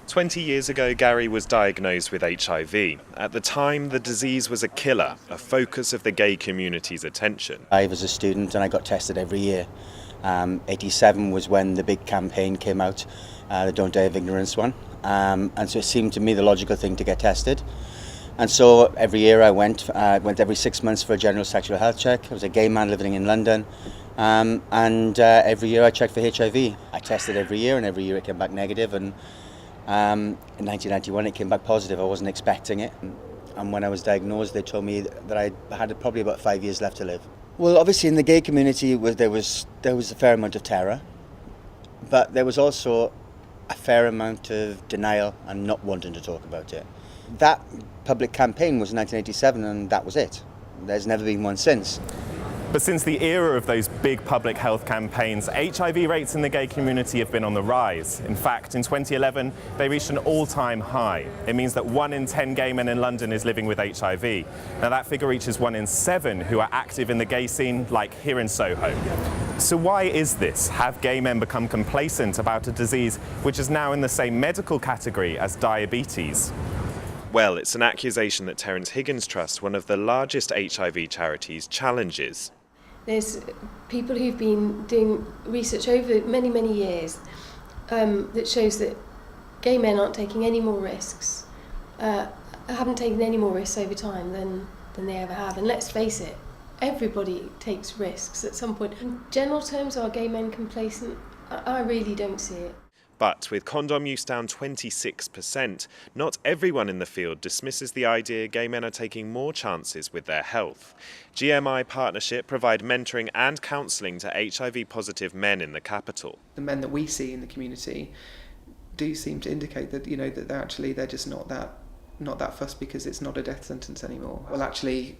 20 years ago, Gary was diagnosed with HIV. At the time, the disease was a killer, a focus of the gay community's attention. I was a student and I got tested every year. 87 was when the big campaign came out, the Don't Die of Ignorance one. And so it seemed to me the logical thing to get tested. And so every year I went every 6 months for a general sexual health check. I was a gay man living in London. And every year I checked for HIV. I tested every year and every year it came back negative. And in 1991 it came back positive. I wasn't expecting it. And when I was diagnosed, they told me that I had probably about 5 years left to live. Well, obviously in the gay community there was a fair amount of terror, but there was also a fair amount of denial and not wanting to talk about it. That public campaign was in 1987 and that was it. There's never been one since. But since the era of those big public health campaigns, HIV rates in the gay community have been on the rise. In fact, in 2011, they reached an all-time high. It means that 1 in 10 gay men in London is living with HIV. Now that figure reaches 1 in 7 who are active in the gay scene, like here in Soho. So why is this? Have gay men become complacent about a disease which is now in the same medical category as diabetes? Well, it's an accusation that Terence Higgins Trust, one of the largest HIV charities, challenges. There's people who've been doing research over many, many years that shows that gay men aren't taking any more risks, haven't taken any more risks over time than they ever have. And let's face it, everybody takes risks at some point. In general terms, are gay men complacent? I really don't see it. But with condom use down 26%, not everyone in the field dismisses the idea gay men are taking more chances with their health. GMI Partnership provide mentoring and counselling to HIV-positive men in the capital. The men that we see in the community do seem to indicate that, they're just not that fussed because it's not a death sentence anymore. Well, actually,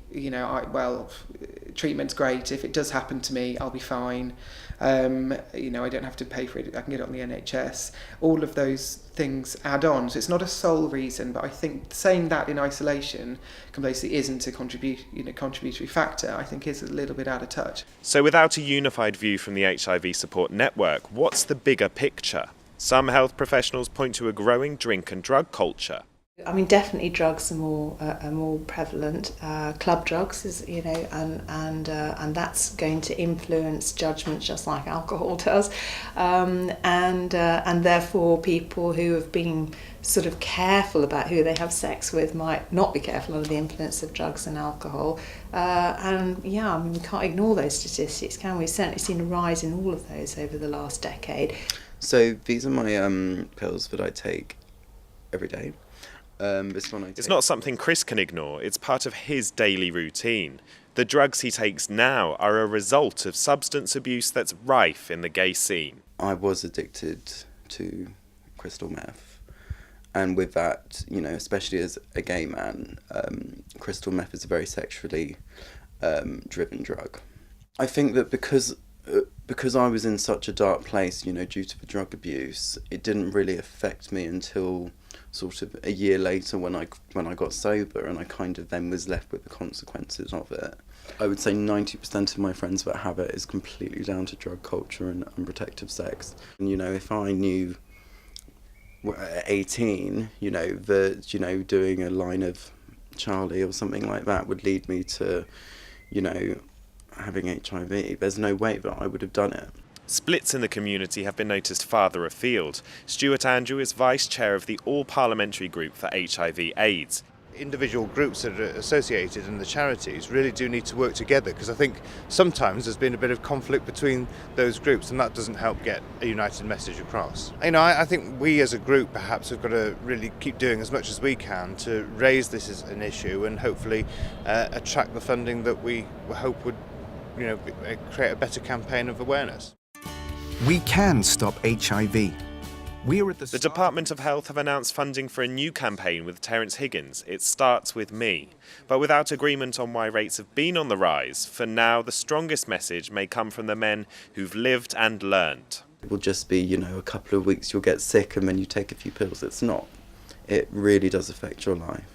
treatment's great. If it does happen to me, I'll be fine. I don't have to pay for it. I can get it on the NHS. All of those things add on. So it's not a sole reason, but I think saying that in isolation completely isn't a contributory factor. I think is a little bit out of touch. So without a unified view from the HIV support network, what's the bigger picture? Some health professionals point to a growing drink and drug culture. I mean, definitely drugs are more prevalent. Club drugs is, and that's going to influence judgment just like alcohol does, and therefore people who have been sort of careful about who they have sex with might not be careful under the influence of drugs and alcohol. We can't ignore those statistics, can we? We've certainly seen a rise in all of those over the last decade. So these are my pills that I take every day. It's not something Chris can ignore, it's part of his daily routine. The drugs he takes now are a result of substance abuse that's rife in the gay scene. I was addicted to crystal meth, and with that, especially as a gay man, crystal meth is a very sexually driven drug. I think that because I was in such a dark place, due to the drug abuse, it didn't really affect me until sort of a year later when I got sober, and I kind of then was left with the consequences of it. I would say 90% of my friends that have it is completely down to drug culture and unprotected sex. And if I knew at 18, that doing a line of Charlie or something like that would lead me to, having HIV, there's no way that I would have done it. Splits in the community have been noticed farther afield. Stuart Andrew is vice chair of the all-parliamentary group for HIV/AIDS. Individual groups that are associated and the charities really do need to work together, because I think sometimes there's been a bit of conflict between those groups and that doesn't help get a united message across. I think we as a group perhaps have got to really keep doing as much as we can to raise this as an issue and hopefully attract the funding that we hope would create a better campaign of awareness. We can stop HIV. We're at the Department of Health have announced funding for a new campaign with Terence Higgins. It starts with me. But without agreement on why rates have been on the rise, for now the strongest message may come from the men who've lived and learned. It will just be, a couple of weeks you'll get sick and then you take a few pills. It's not. It really does affect your life.